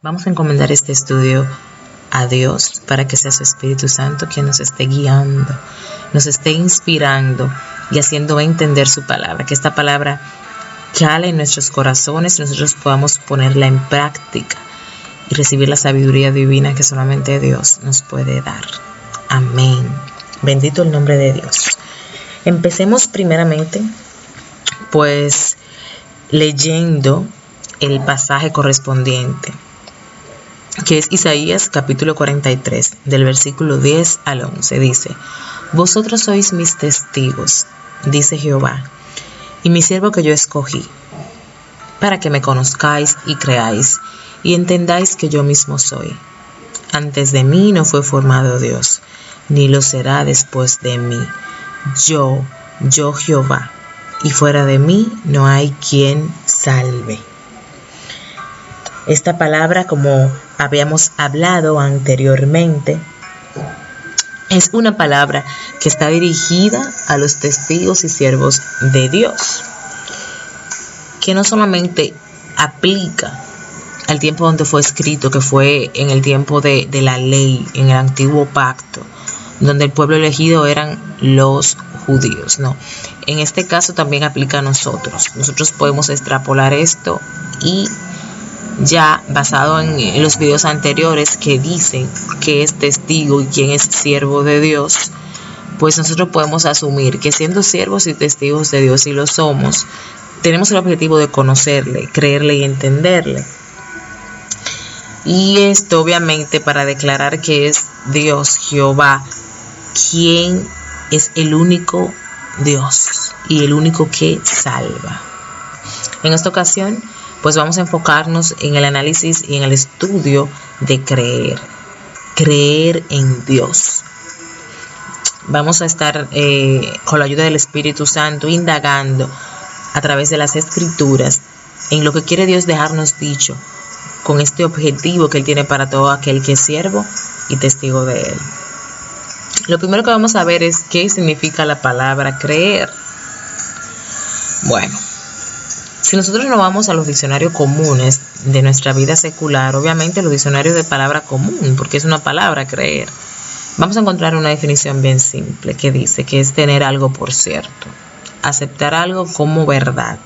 Vamos a encomendar este estudio a Dios para que sea su Espíritu Santo quien nos esté guiando, nos esté inspirando y haciendo entender su palabra, que esta palabra cale en nuestros corazones y nosotros podamos ponerla en práctica y recibir la sabiduría divina que solamente Dios nos puede dar. Amén. Bendito el nombre de Dios. Empecemos primeramente pues leyendo el pasaje correspondiente, que es Isaías capítulo 43, del versículo 10 al 11. Dice: Vosotros sois mis testigos, dice Jehová, y mi siervo que yo escogí, para que me conozcáis y creáis, y entendáis que yo mismo soy. Antes de mí no fue formado Dios, ni lo será después de mí. Yo Jehová, y fuera de mí no hay quien salve. Esta palabra, como habíamos hablado anteriormente, es una palabra que está dirigida a los testigos y siervos de Dios, que no solamente aplica al tiempo donde fue escrito, que fue en el tiempo de la ley, en el antiguo pacto, donde el pueblo elegido eran los judíos. No, en este caso también aplica a nosotros. Nosotros podemos extrapolar esto y ya basado en los videos anteriores que dicen que es testigo y quién es siervo de Dios, pues nosotros podemos asumir que siendo siervos y testigos de Dios, y lo somos, tenemos el objetivo de conocerle, creerle y entenderle. Y esto obviamente para declarar que es Dios, Jehová, quien es el único Dios y el único que salva. En esta ocasión pues vamos a enfocarnos en el análisis y en el estudio de creer en Dios. Vamos a estar con la ayuda del Espíritu Santo indagando a través de las Escrituras en lo que quiere Dios dejarnos dicho con este objetivo que Él tiene para todo aquel que es siervo y testigo de Él. Lo primero que vamos a ver es qué significa la palabra creer. Bueno, si nosotros nos vamos a los diccionarios comunes de nuestra vida secular, obviamente los diccionarios de palabra común, porque es una palabra creer, vamos a encontrar una definición bien simple que dice que es tener algo por cierto, aceptar algo como verdad.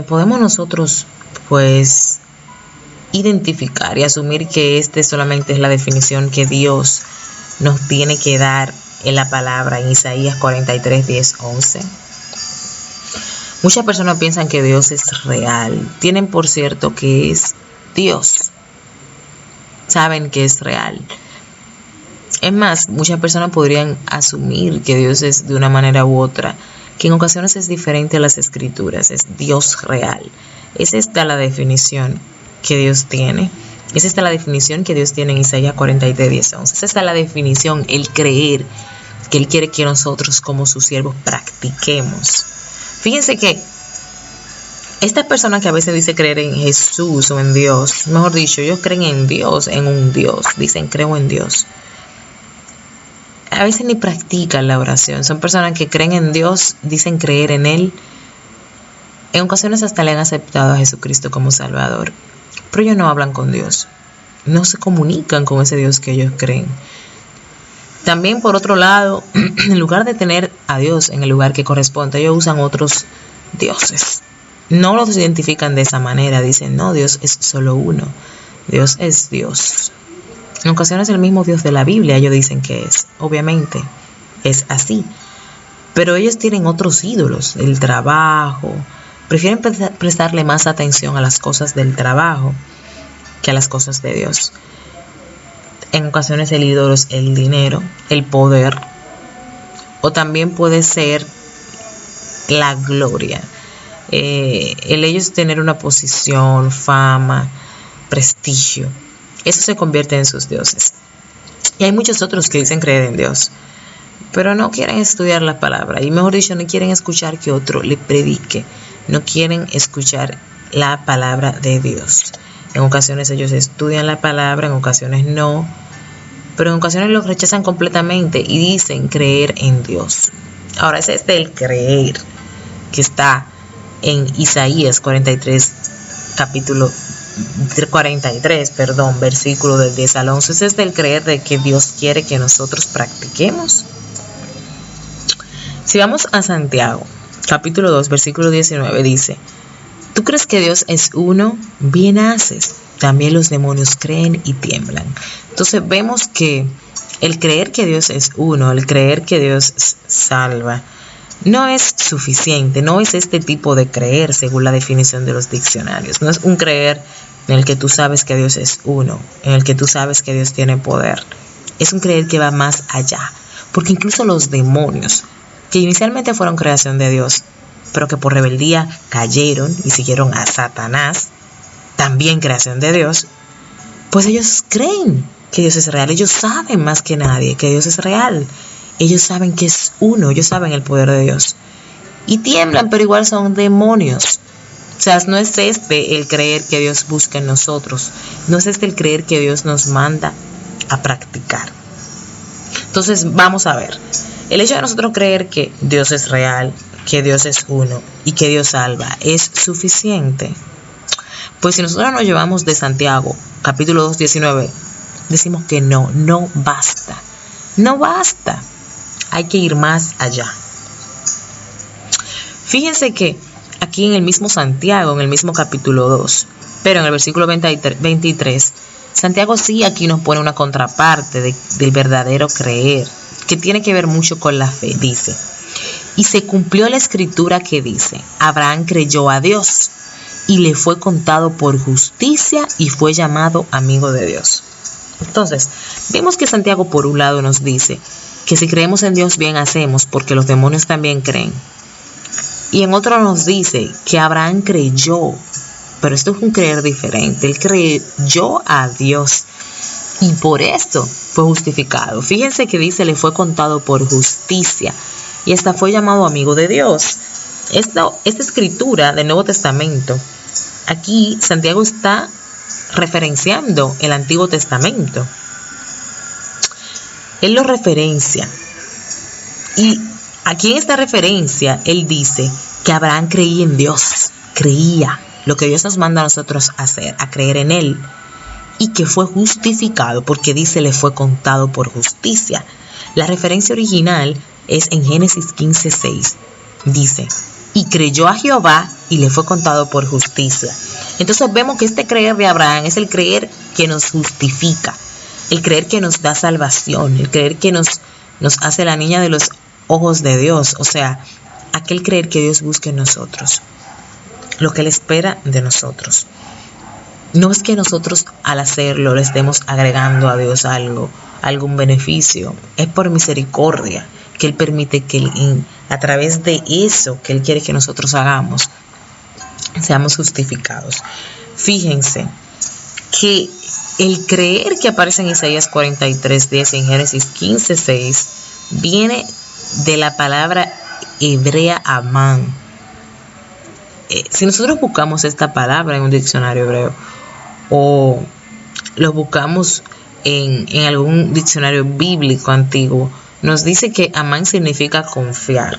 Podemos nosotros pues identificar y asumir que este solamente es la definición que Dios nos tiene que dar en la palabra en Isaías 43, 10, 11. Muchas personas piensan que Dios es real, tienen por cierto que es Dios, saben que es real. Es más, muchas personas podrían asumir que Dios es de una manera u otra, que en ocasiones es diferente a las Escrituras, es Dios real. Es esta la definición que Dios tiene. Es esta la definición que Dios tiene en Isaías 43, 10, 11. Es esta la definición, el creer, que Él quiere que nosotros como sus siervos practiquemos. Fíjense que estas personas que a veces dicen creer en Jesús o en Dios, mejor dicho, ellos creen en Dios, en un Dios, dicen creo en Dios. A veces ni practican la oración, son personas que creen en Dios, dicen creer en Él. En ocasiones hasta le han aceptado a Jesucristo como Salvador, pero ellos no hablan con Dios, no se comunican con ese Dios que ellos creen. También por otro lado, en lugar de tener a Dios en el lugar que corresponde, ellos usan otros dioses. No los identifican de esa manera, dicen no, Dios es solo uno, Dios es Dios. En ocasiones el mismo Dios de la Biblia ellos dicen que es, obviamente es así, pero ellos tienen otros ídolos, el trabajo, prefieren prestarle más atención a las cosas del trabajo que a las cosas de Dios. En ocasiones el ídolo es el dinero, el poder, o también puede ser la gloria. El ellos tener una posición, fama, prestigio, eso se convierte en sus dioses. Y hay muchos otros que dicen creer en Dios, pero no quieren estudiar la palabra, y mejor dicho, no quieren escuchar que otro le predique, no quieren escuchar la palabra de Dios. En ocasiones ellos estudian la palabra, en ocasiones no, pero en ocasiones lo rechazan completamente y dicen creer en Dios. Ahora, ese es el creer que está en Isaías 43, capítulo 43, versículo del 10 al 11. Ese es el creer de que Dios quiere que nosotros practiquemos. Si vamos a Santiago, capítulo 2, versículo 19, dice: ¿tú crees que Dios es uno? Bien haces. También los demonios creen y tiemblan. Entonces vemos que el creer que Dios es uno, el creer que Dios salva, no es suficiente, no es este tipo de creer según la definición de los diccionarios. No es un creer en el que tú sabes que Dios es uno, en el que tú sabes que Dios tiene poder. Es un creer que va más allá, porque incluso los demonios, que inicialmente fueron creación de Dios, pero que por rebeldía cayeron y siguieron a Satanás, también creación de Dios, pues ellos creen que Dios es real. Ellos saben más que nadie que Dios es real. Ellos saben que es uno, ellos saben el poder de Dios. Y tiemblan, pero igual son demonios. O sea, no es este el creer que Dios busca en nosotros. No es este el creer que Dios nos manda a practicar. Entonces, vamos a ver. El hecho de nosotros creer que Dios es real, que Dios es uno y que Dios salva, ¿es suficiente? Pues si nosotros nos llevamos de Santiago, capítulo 2, 19, decimos que no basta. No basta. Hay que ir más allá. Fíjense que aquí en el mismo Santiago, en el mismo capítulo 2, pero en el versículo 23, Santiago sí aquí nos pone una contraparte del verdadero creer, que tiene que ver mucho con la fe. Dice: y se cumplió la escritura que dice: Abraham creyó a Dios y le fue contado por justicia y fue llamado amigo de Dios. Entonces, vemos que Santiago por un lado nos dice que si creemos en Dios bien hacemos, porque los demonios también creen. Y en otro nos dice que Abraham creyó, pero esto es un creer diferente. Él creyó a Dios y por esto fue justificado. Fíjense que dice: le fue contado por justicia y hasta fue llamado amigo de Dios. Esta escritura del Nuevo Testamento, aquí Santiago está referenciando el Antiguo Testamento. Él lo referencia. Y aquí en esta referencia, él dice que Abraham creía en Dios. Creía lo que Dios nos manda a nosotros hacer, a creer en Él. Y que fue justificado, porque dice: le fue contado por justicia. La referencia original es en Génesis 15:6. Dice: y creyó a Jehová y le fue contado por justicia. Entonces vemos que este creer de Abraham es el creer que nos justifica, el creer que nos da salvación, el creer que nos hace la niña de los ojos de Dios. O sea, aquel creer que Dios busca en nosotros, lo que Él espera de nosotros. No es que nosotros al hacerlo le estemos agregando a Dios algún beneficio. Es por misericordia que Él permite que a través de eso que Él quiere que nosotros hagamos, seamos justificados. Fíjense que el creer que aparece en Isaías 43:10 y en Génesis 15:6 viene de la palabra hebrea amán. Si nosotros buscamos esta palabra en un diccionario hebreo o lo buscamos en algún diccionario bíblico antiguo, nos dice que amán significa confiar.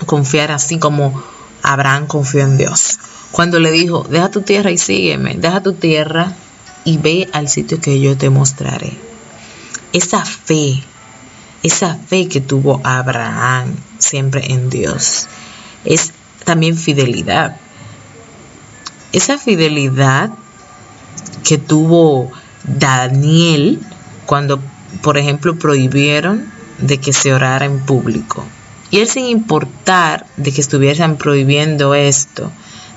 Confiar así como Abraham confió en Dios. Cuando le dijo: deja tu tierra y sígueme, deja tu tierra y ve al sitio que yo te mostraré. Esa fe que tuvo Abraham siempre en Dios, es también fidelidad. Esa fidelidad que tuvo Daniel cuando, por ejemplo, prohibieron de que se orara en público. Y él, sin importar de que estuviesen prohibiendo esto,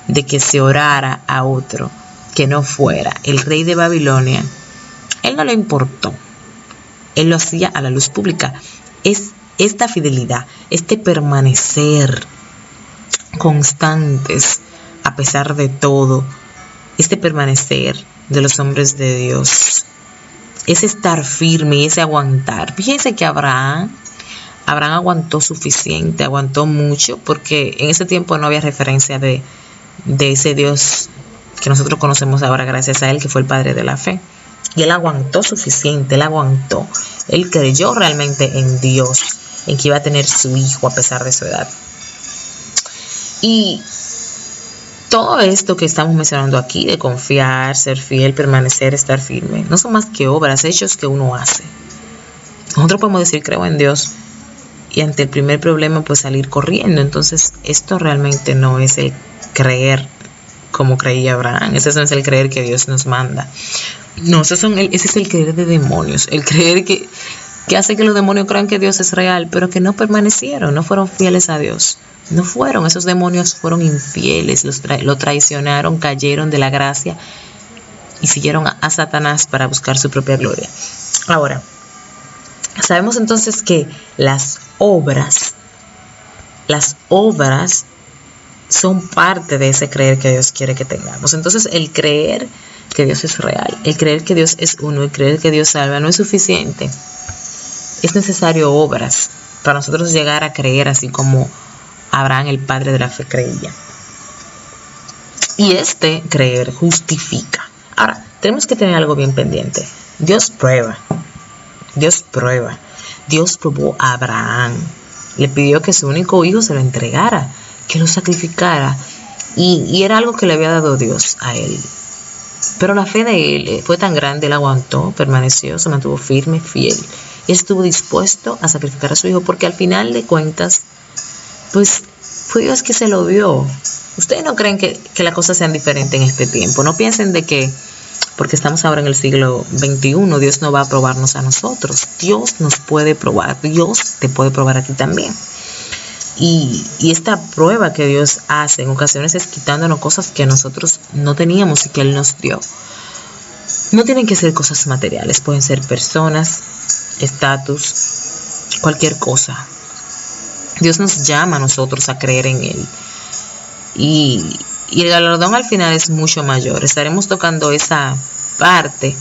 de que se orara a otro que no fuera el rey de Babilonia, él no le importó. Él lo hacía a la luz pública. Es esta fidelidad, este permanecer constantes a pesar de todo, este permanecer de los hombres de Dios, ese estar firme y ese aguantar. Fíjense que Abraham aguantó suficiente, aguantó mucho, porque en ese tiempo no había referencia de ese Dios que nosotros conocemos ahora gracias a Él, que fue el padre de la fe. Y él aguantó suficiente, él aguantó. Él creyó realmente en Dios, en que iba a tener su hijo a pesar de su edad. Y Todo esto que estamos mencionando aquí, de confiar, ser fiel, permanecer, estar firme, no son más que obras, hechos que uno hace. Nosotros podemos decir, creo en Dios, y ante el primer problema, pues salir corriendo. Entonces, esto realmente no es el creer como creía Abraham. Ese no es el creer que Dios nos manda. No, ese es el creer de demonios. El creer que hace que los demonios crean que Dios es real, pero que no permanecieron, no fueron fieles a Dios. No fueron, esos demonios fueron infieles, lo traicionaron, cayeron de la gracia y siguieron a Satanás para buscar su propia gloria. Ahora, sabemos entonces que las obras son parte de ese creer que Dios quiere que tengamos. Entonces, el creer que Dios es real, el creer que Dios es uno, el creer que Dios salva no es suficiente. Es necesario obras para nosotros llegar a creer así como Abraham, el padre de la fe, creía. Y este creer justifica. Ahora, tenemos que tener algo bien pendiente. Dios prueba. Dios probó a Abraham. Le pidió que su único hijo se lo entregara, que lo sacrificara. Y era algo que le había dado Dios a él. Pero la fe de él fue tan grande, él aguantó, permaneció, se mantuvo firme, fiel. Y estuvo dispuesto a sacrificar a su hijo, porque al final de cuentas, pues fue Dios que se lo dio. Ustedes no creen que las cosas sean diferentes en este tiempo. No piensen de que porque estamos ahora en el siglo XXI, Dios no va a probarnos a nosotros. Dios nos puede probar. Dios te puede probar a ti también. Y esta prueba que Dios hace en ocasiones es quitándonos cosas que nosotros no teníamos y que Él nos dio. No tienen que ser cosas materiales. Pueden ser personas, estatus, cualquier cosa. Dios nos llama a nosotros a creer en Él. Y el galardón al final es mucho mayor. Estaremos tocando esa parte,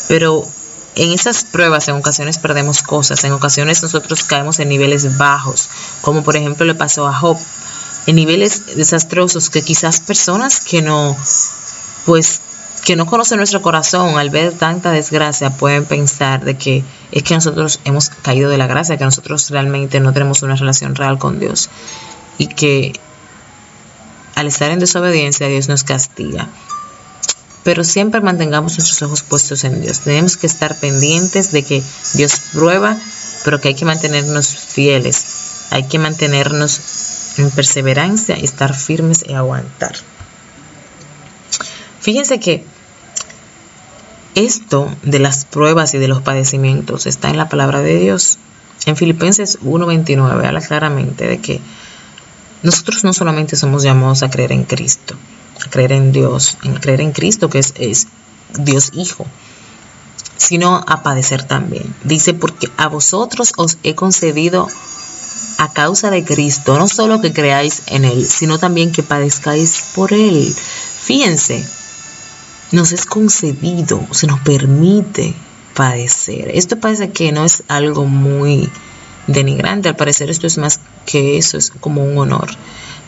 pero en esas pruebas en ocasiones perdemos cosas, en ocasiones nosotros caemos en niveles bajos, como por ejemplo le pasó a Job, en niveles desastrosos que quizás personas que no conocen nuestro corazón, al ver tanta desgracia pueden pensar de que es que nosotros hemos caído de la gracia, que nosotros realmente no tenemos una relación real con Dios y que al estar en desobediencia Dios nos castiga. Pero siempre mantengamos nuestros ojos puestos en Dios. Tenemos que estar pendientes de que Dios prueba, pero que hay que mantenernos fieles. Hay que mantenernos en perseverancia, estar firmes y aguantar. Fíjense que esto de las pruebas y de los padecimientos está en la palabra de Dios. En Filipenses 1:29 habla claramente de que nosotros no solamente somos llamados a creer en Cristo, a creer en Dios, en creer en Cristo que es Dios Hijo, sino a padecer también. Dice, porque a vosotros os he concedido a causa de Cristo, no solo que creáis en Él, sino también que padezcáis por Él. Fíjense, nos es concedido, se nos permite padecer. Esto parece que no es algo muy denigrante, al parecer esto es más que eso, es como un honor.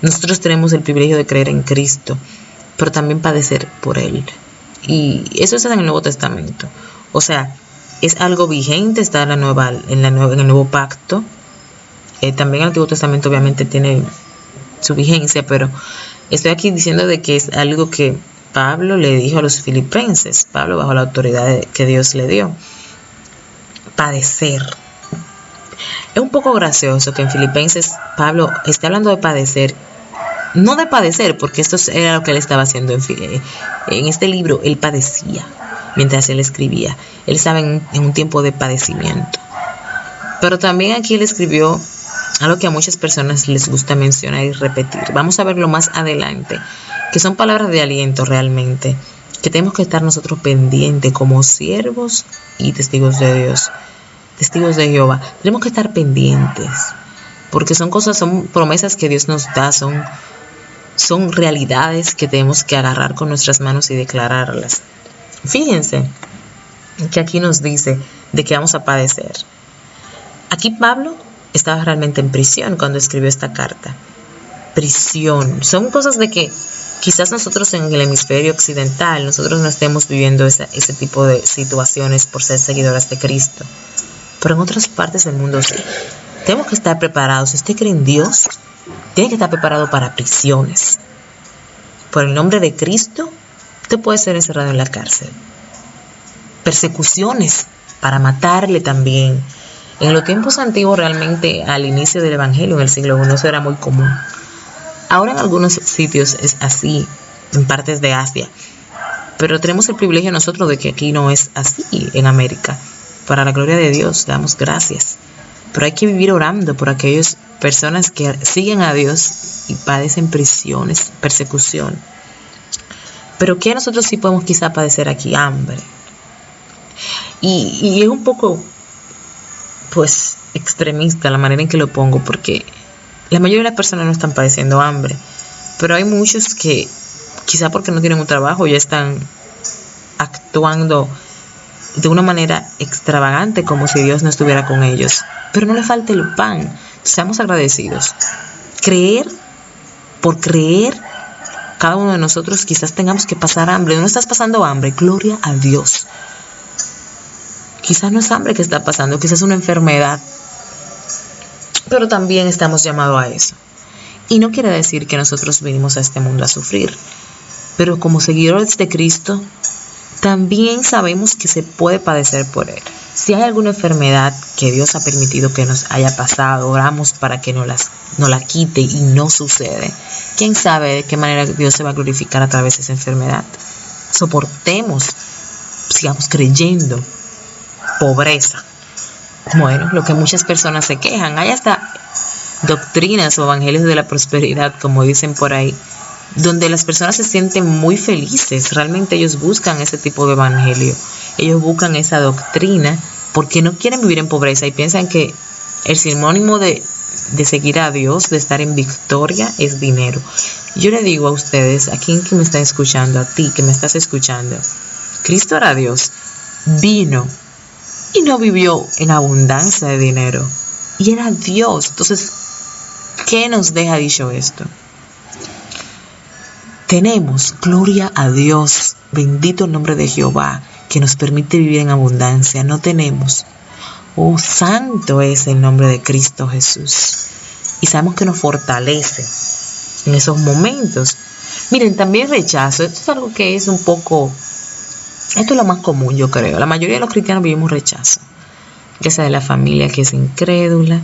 Nosotros tenemos el privilegio de creer en Cristo, pero también padecer por Él. Y eso está en el Nuevo Testamento. O sea, es algo vigente, está en el Nuevo Pacto. También el Antiguo Testamento obviamente tiene su vigencia, pero estoy aquí diciendo de que es algo que Pablo le dijo a los filipenses, Pablo bajo la autoridad que Dios le dio. Padecer. Es un poco gracioso que en Filipenses Pablo esté hablando de padecer, no de padecer, porque esto era lo que él estaba haciendo en este libro. Él padecía mientras él escribía. Él estaba en un tiempo de padecimiento. Pero también aquí él escribió algo que a muchas personas les gusta mencionar y repetir. Vamos a verlo más adelante, que son palabras de aliento realmente, que tenemos que estar nosotros pendientes como siervos y testigos de Dios. Testigos de Jehová, tenemos que estar pendientes, porque son promesas que Dios nos da, son realidades que tenemos que agarrar con nuestras manos y declararlas. Fíjense que aquí nos dice de que vamos a padecer. Aquí Pablo estaba realmente en prisión cuando escribió esta carta. Prisión, son cosas de que quizás nosotros en el hemisferio occidental, nosotros no estemos viviendo ese tipo de situaciones por ser seguidoras de Cristo. Pero en otras partes del mundo sí. Tenemos que estar preparados. Si usted cree en Dios, tiene que estar preparado para prisiones. por el nombre de Cristo, usted puede ser encerrado en la cárcel. Persecuciones para matarle también. En los tiempos antiguos, realmente al inicio del Evangelio, en el siglo I, eso era muy común. Ahora en algunos sitios es así, en partes de Asia. Pero tenemos el privilegio nosotros de que aquí no es así en América. Para la gloria de Dios, damos gracias. Pero hay que vivir orando por aquellas personas que siguen a Dios y padecen prisiones, persecución. Pero ¿qué nosotros sí podemos quizá padecer aquí? Hambre. Y es un poco, pues, extremista la manera en que lo pongo, porque la mayoría de las personas no están padeciendo hambre. Pero hay muchos que, quizá porque no tienen un trabajo, ya están actuando de una manera extravagante, como si Dios no estuviera con ellos. Pero no le falte el pan. Seamos agradecidos. Por creer, cada uno de nosotros quizás tengamos que pasar hambre. ¿No estás pasando hambre? Gloria a Dios. Quizás no es hambre que está pasando, quizás es una enfermedad. Pero también estamos llamados a eso. Y no quiere decir que nosotros vinimos a este mundo a sufrir. Pero como seguidores de Cristo, también sabemos que se puede padecer por Él. Si hay alguna enfermedad que Dios ha permitido que nos haya pasado, oramos para que nos la quite y no sucede. ¿Quién sabe de qué manera Dios se va a glorificar a través de esa enfermedad? Soportemos, sigamos creyendo. Pobreza. Bueno, lo que muchas personas se quejan. Hay hasta doctrinas o evangelios de la prosperidad, como dicen por ahí, donde las personas se sienten muy felices. Realmente ellos buscan ese tipo de evangelio. Ellos buscan esa doctrina porque no quieren vivir en pobreza y piensan que el sinónimo de seguir a Dios, de estar en victoria, es dinero. Yo le digo a ustedes, a quien que me está escuchando, a ti que me estás escuchando, Cristo era Dios, vino y no vivió en abundancia de dinero. Y era Dios. Entonces, ¿qué nos deja dicho esto? Tenemos, gloria a Dios, bendito el nombre de Jehová, que nos permite vivir en abundancia. No tenemos. Oh, santo es el nombre de Cristo Jesús. Y sabemos que nos fortalece en esos momentos. Miren, también rechazo. Esto es algo que es un poco... Esto es lo más común, yo creo. La mayoría de los cristianos vivimos rechazo. Ya sea de la familia que es incrédula,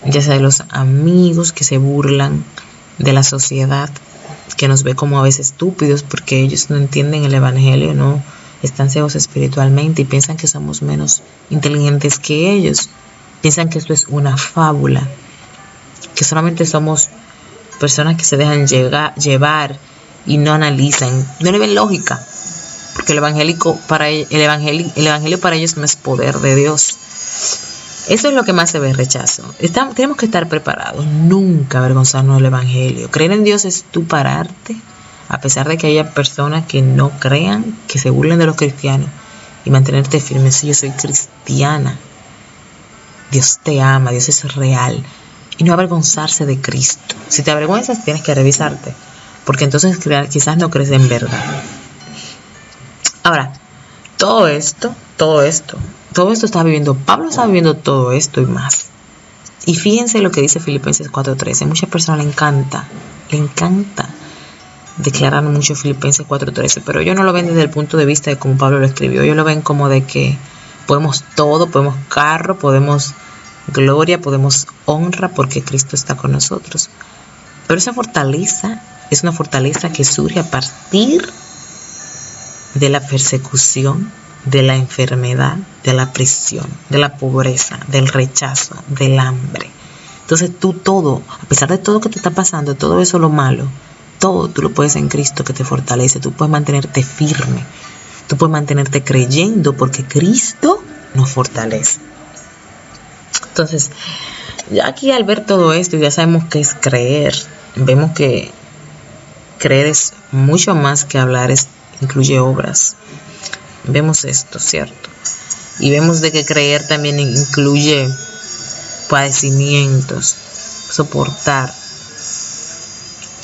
ya sea de los amigos que se burlan, de la sociedad que nos ve como a veces estúpidos porque ellos no entienden el evangelio, no están ciegos espiritualmente y piensan que somos menos inteligentes que ellos. Piensan que esto es una fábula, que solamente somos personas que se dejan llevar y no analizan, no le ven lógica. Porque el evangelio para ellos no es poder de Dios. Eso es lo que más se ve, rechazo. Tenemos que estar preparados, nunca avergonzarnos del evangelio. Creer en Dios es tú pararte, a pesar de que haya personas que no crean, que se burlen de los cristianos, y mantenerte firme. Si yo soy cristiana, Dios te ama, Dios es real, y no avergonzarse de Cristo. Si te avergüenzas, tienes que revisarte, porque entonces quizás no crees en verdad. Ahora, todo esto está viviendo, Pablo está viviendo todo esto y más. Y fíjense lo que dice Filipenses 4:13. Muchas personas le encanta declarar mucho Filipenses 4:13, pero ellos no lo ven desde el punto de vista de cómo Pablo lo escribió. Ellos lo ven como de que podemos todo, podemos carro, podemos gloria, podemos honra, porque Cristo está con nosotros. Pero esa fortaleza es una fortaleza que surge a partir de la persecución, de la enfermedad, de la prisión, de la pobreza, del rechazo, del hambre. Entonces tú todo, a pesar de todo que te está pasando, todo eso lo malo, todo tú lo puedes en Cristo que te fortalece. Tú puedes mantenerte firme, tú puedes mantenerte creyendo porque Cristo nos fortalece. Entonces, ya aquí al ver todo esto, ya sabemos qué es creer. Vemos que creer es mucho más que hablar, incluye obras. Vemos esto, ¿cierto? Y vemos de que creer también incluye padecimientos, soportar.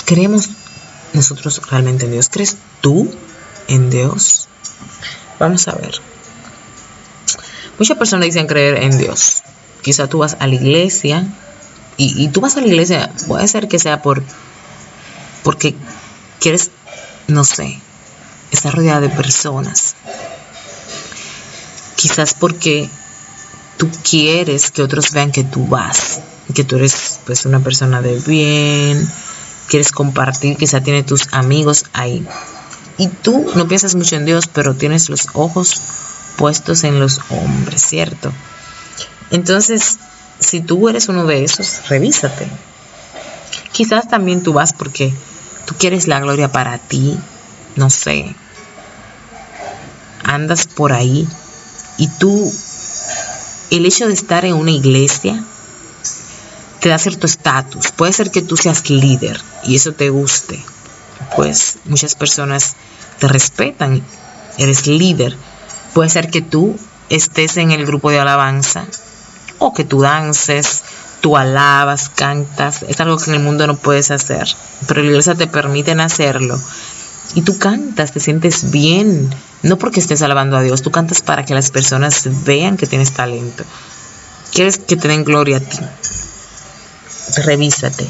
¿Creemos nosotros realmente en Dios? ¿Crees tú en Dios? Vamos a ver. Muchas personas dicen creer en Dios. Quizá tú vas a la iglesia y tú vas a la iglesia, puede ser que sea porque quieres no sé, estás rodeada de personas. Quizás porque tú quieres que otros vean que tú vas, que tú eres pues una persona de bien, quieres compartir, quizás tienes tus amigos ahí. Y tú no piensas mucho en Dios, pero tienes los ojos puestos en los hombres, ¿cierto? Entonces, si tú eres uno de esos, revísate. Quizás también tú vas porque tú quieres la gloria para ti, no sé. Andas por ahí y tú, el hecho de estar en una iglesia te da cierto estatus. Puede ser que tú seas líder y eso te guste. Pues muchas personas te respetan, eres líder. Puede ser que tú estés en el grupo de alabanza o que tú dances, tú alabas, cantas. Es algo que en el mundo no puedes hacer, pero la iglesia te permite hacerlo. Y tú cantas, te sientes bien, no porque estés alabando a Dios, tú cantas para que las personas vean que tienes talento. Quieres que te den gloria a ti. Revísate.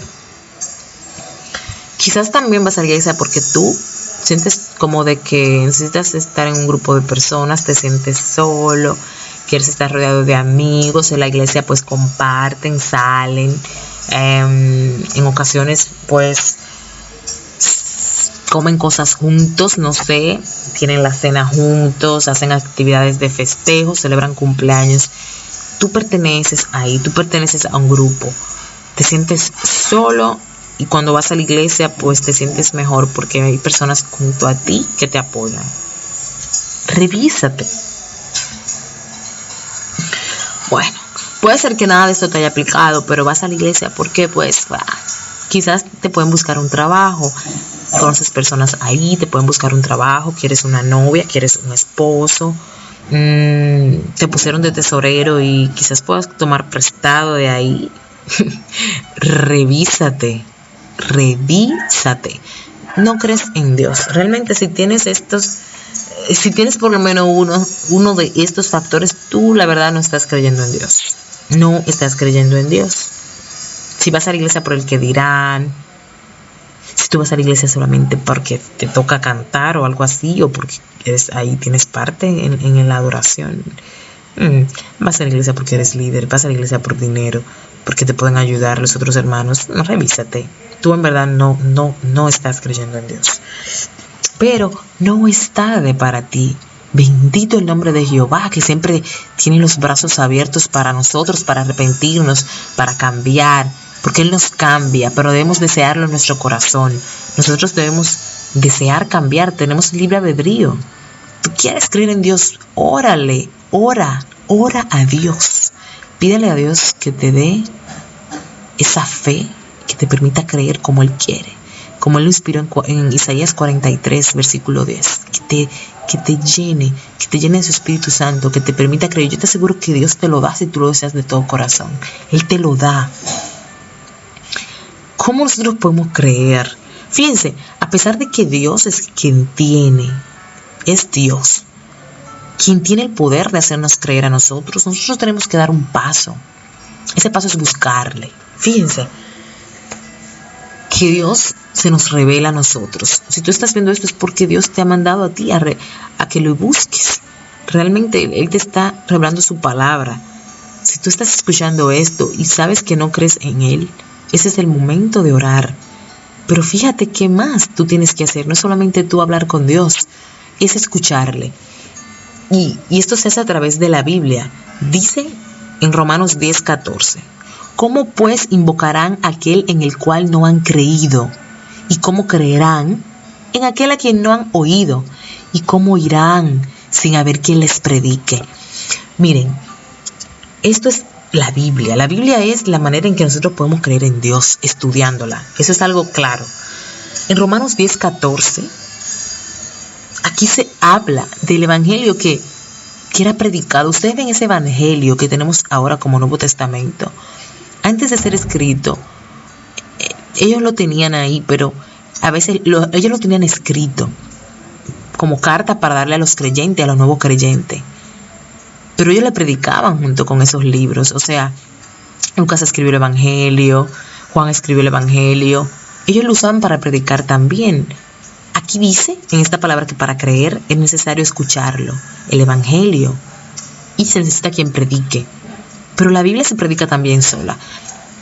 Quizás también vas a la iglesia porque tú sientes como de que necesitas estar en un grupo de personas, te sientes solo, quieres estar rodeado de amigos. En la iglesia pues comparten, salen, en ocasiones pues comen cosas juntos, no sé, tienen la cena juntos, hacen actividades de festejo, celebran cumpleaños. Tú perteneces ahí, tú perteneces a un grupo, te sientes solo. Y cuando vas a la iglesia, pues te sientes mejor porque hay personas junto a ti que te apoyan. Revísate. Bueno, puede ser que nada de esto te haya aplicado, pero vas a la iglesia porque pues quizás te pueden buscar un trabajo. Conoces personas ahí, te pueden buscar un trabajo, quieres una novia, quieres un esposo. Te pusieron de tesorero y quizás puedas tomar prestado de ahí. Revísate. No crees en Dios. Realmente si tienes por lo menos uno de estos factores, tú la verdad no estás creyendo en Dios. No estás creyendo en Dios. Si vas a la iglesia por el que dirán, si tú vas a la iglesia solamente porque te toca cantar o algo así, o porque ahí tienes parte en la adoración, vas a la iglesia porque eres líder, vas a la iglesia por dinero, porque te pueden ayudar los otros hermanos. No, revísate. Tú en verdad no estás creyendo en Dios. Pero no es tarde para ti. Bendito el nombre de Jehová, que siempre tiene los brazos abiertos para nosotros, para arrepentirnos, para cambiar, porque Él nos cambia, pero debemos desearlo en nuestro corazón. Nosotros debemos desear cambiar, tenemos libre albedrío. ¿Tú quieres creer en Dios? Órale, ora a Dios. Pídele a Dios que te dé esa fe que te permita creer como Él quiere, como Él lo inspiró en Isaías 43, versículo 10, que te llene de su Espíritu Santo, que te permita creer. Yo te aseguro que Dios te lo da si tú lo deseas de todo corazón. Él te lo da. ¿Cómo nosotros podemos creer? Fíjense, a pesar de que Dios es Dios, quien tiene el poder de hacernos creer a nosotros tenemos que dar un paso. Ese paso es buscarle. Fíjense, que Dios se nos revela a nosotros. Si tú estás viendo esto es porque Dios te ha mandado a ti a que lo busques. Realmente Él te está revelando su palabra. Si tú estás escuchando esto y sabes que no crees en Él, ese es el momento de orar. Pero fíjate qué más tú tienes que hacer. No es solamente tú hablar con Dios, es escucharle. Y esto se hace a través de la Biblia. Dice en Romanos 10:14. ¿Cómo pues invocarán a aquel en el cual no han creído? ¿Y cómo creerán en aquel a quien no han oído? ¿Y cómo irán sin haber quien les predique? Miren, esto es la Biblia. La Biblia es la manera en que nosotros podemos creer en Dios, estudiándola. Eso es algo claro. En Romanos 10:14, aquí se habla del evangelio que era predicado. Ustedes ven ese evangelio que tenemos ahora como Nuevo Testamento. Antes de ser escrito, ellos lo tenían ahí, pero a veces ellos lo tenían escrito como carta para darle a los creyentes, a los nuevos creyentes. Pero ellos le predicaban junto con esos libros. O sea, Lucas escribió el Evangelio, Juan escribió el Evangelio. Ellos lo usaban para predicar también. ¿A aquí dice en esta palabra que para creer es necesario escucharlo, el evangelio, y se necesita quien predique. Pero la Biblia se predica también sola.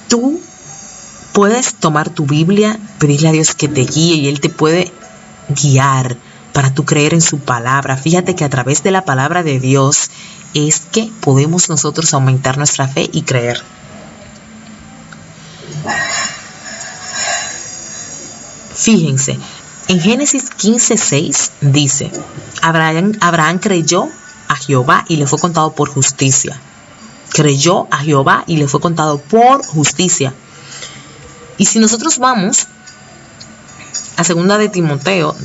Tú puedes tomar tu Biblia, pedirle a Dios que te guíe y Él te puede guiar para tú creer en su palabra. Fíjate que a través de la palabra de Dios es que podemos nosotros aumentar nuestra fe y creer. Fíjense, en Génesis 15:6 dice, Abraham creyó a Jehová y le fue contado por justicia. Creyó a Jehová y le fue contado por justicia. Y si nosotros vamos a 2 de Timoteo,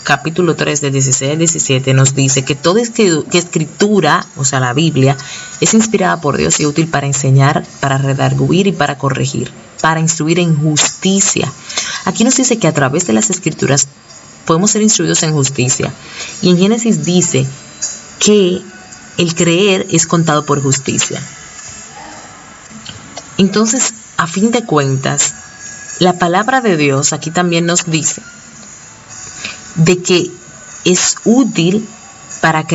capítulo 3, del 16 al 17, nos dice que toda escritura, o sea, la Biblia, es inspirada por Dios y útil para enseñar, para redarguir y para corregir, para instruir en justicia. Aquí nos dice que a través de las escrituras podemos ser instruidos en justicia. Y en Génesis dice que el creer es contado por justicia. Entonces, a fin de cuentas, la palabra de Dios aquí también nos dice de que es útil para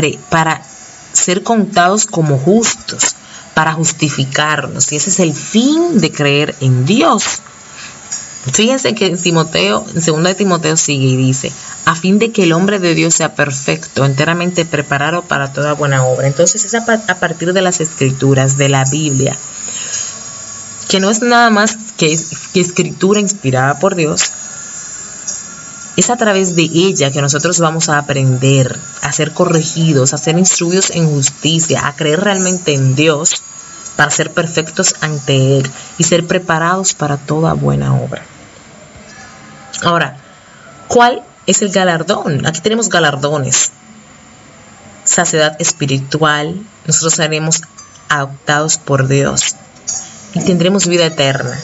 ser contados como justos, para justificarnos. Y ese es el fin de creer en Dios. Fíjense que en 2 de Timoteo sigue y dice, a fin de que el hombre de Dios sea perfecto, enteramente preparado para toda buena obra. Entonces es a partir de las escrituras, de la Biblia, que no es nada más que escritura inspirada por Dios. Es a través de ella que nosotros vamos a aprender, a ser corregidos, a ser instruidos en justicia, a creer realmente en Dios, para ser perfectos ante Él y ser preparados para toda buena obra. Ahora, ¿cuál es el galardón? Aquí tenemos galardones. Saciedad espiritual, nosotros seremos adoptados por Dios y tendremos vida eterna.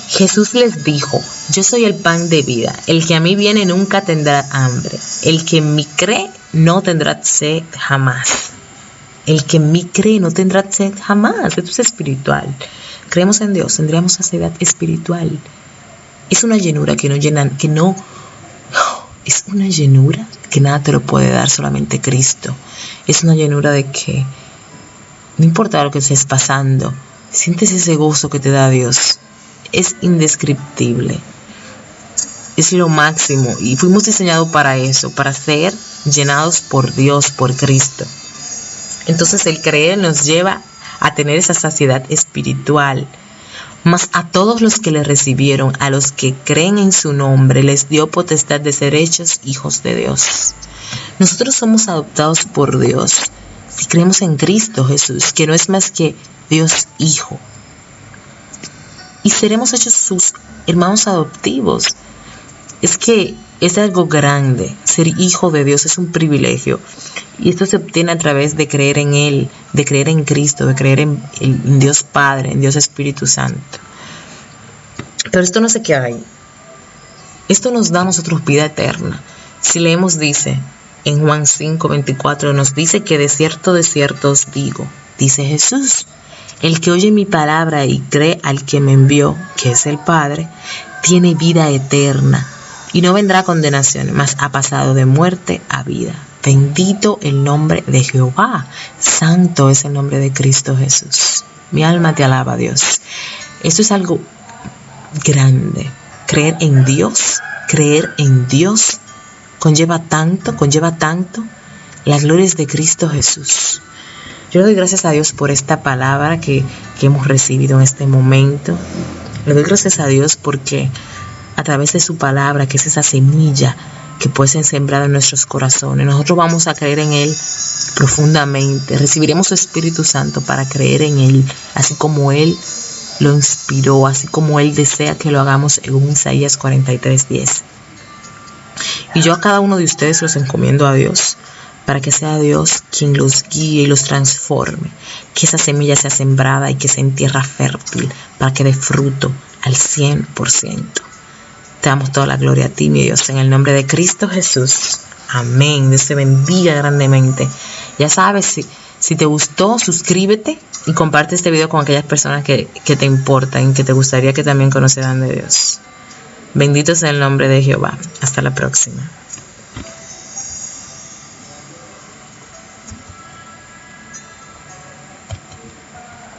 Jesús les dijo, yo soy el pan de vida, el que a mí viene nunca tendrá hambre, el que en mí cree no tendrá sed jamás. El que en mí cree no tendrá sed jamás. Esto es espiritual. Creemos en Dios, tendríamos saciedad espiritual. Es una llenura que no es una llenura que nada te lo puede dar, solamente Cristo. Es una llenura de que no importa lo que estés pasando, sientes ese gozo que te da Dios. Es indescriptible. Es lo máximo y fuimos diseñados para eso, para ser llenados por Dios, por Cristo. Entonces el creer nos lleva a tener esa saciedad espiritual. Mas a todos los que le recibieron, a los que creen en su nombre, les dio potestad de ser hechos hijos de Dios. Nosotros somos adoptados por Dios si creemos en Cristo Jesús, que no es más que Dios Hijo. Y seremos hechos sus hermanos adoptivos. Es que es algo grande. Ser hijo de Dios es un privilegio. Y esto se obtiene a través de creer en Él, de creer en Cristo, de creer en Dios Padre, en Dios Espíritu Santo. Pero esto no se queda ahí. Esto nos da a nosotros vida eterna. Si leemos, dice, en Juan 5:24, nos dice que de cierto os digo, dice Jesús, el que oye mi palabra y cree al que me envió, que es el Padre, tiene vida eterna y no vendrá condenación, mas ha pasado de muerte a vida. Bendito el nombre de Jehová. Santo es el nombre de Cristo Jesús. Mi alma te alaba, Dios. Esto es algo grande. Creer en Dios conlleva tanto. Las glorias de Cristo Jesús. Yo le doy gracias a Dios por esta palabra que hemos recibido en este momento. Le doy gracias a Dios porque a través de su palabra, que es esa semilla que puede ser sembrada en nuestros corazones, nosotros vamos a creer en Él profundamente. Recibiremos su Espíritu Santo para creer en Él, así como Él lo inspiró, así como Él desea que lo hagamos, según Isaías 43:10. Y yo a cada uno de ustedes los encomiendo a Dios, para que sea Dios quien los guíe y los transforme, que esa semilla sea sembrada y que sea en tierra fértil, para que dé fruto al 100%. Te damos toda la gloria a ti, mi Dios, en el nombre de Cristo Jesús. Amén. Dios te bendiga grandemente. Ya sabes, si te gustó, suscríbete y comparte este video con aquellas personas que te importan y que te gustaría que también conocieran de Dios. Bendito sea el nombre de Jehová. Hasta la próxima.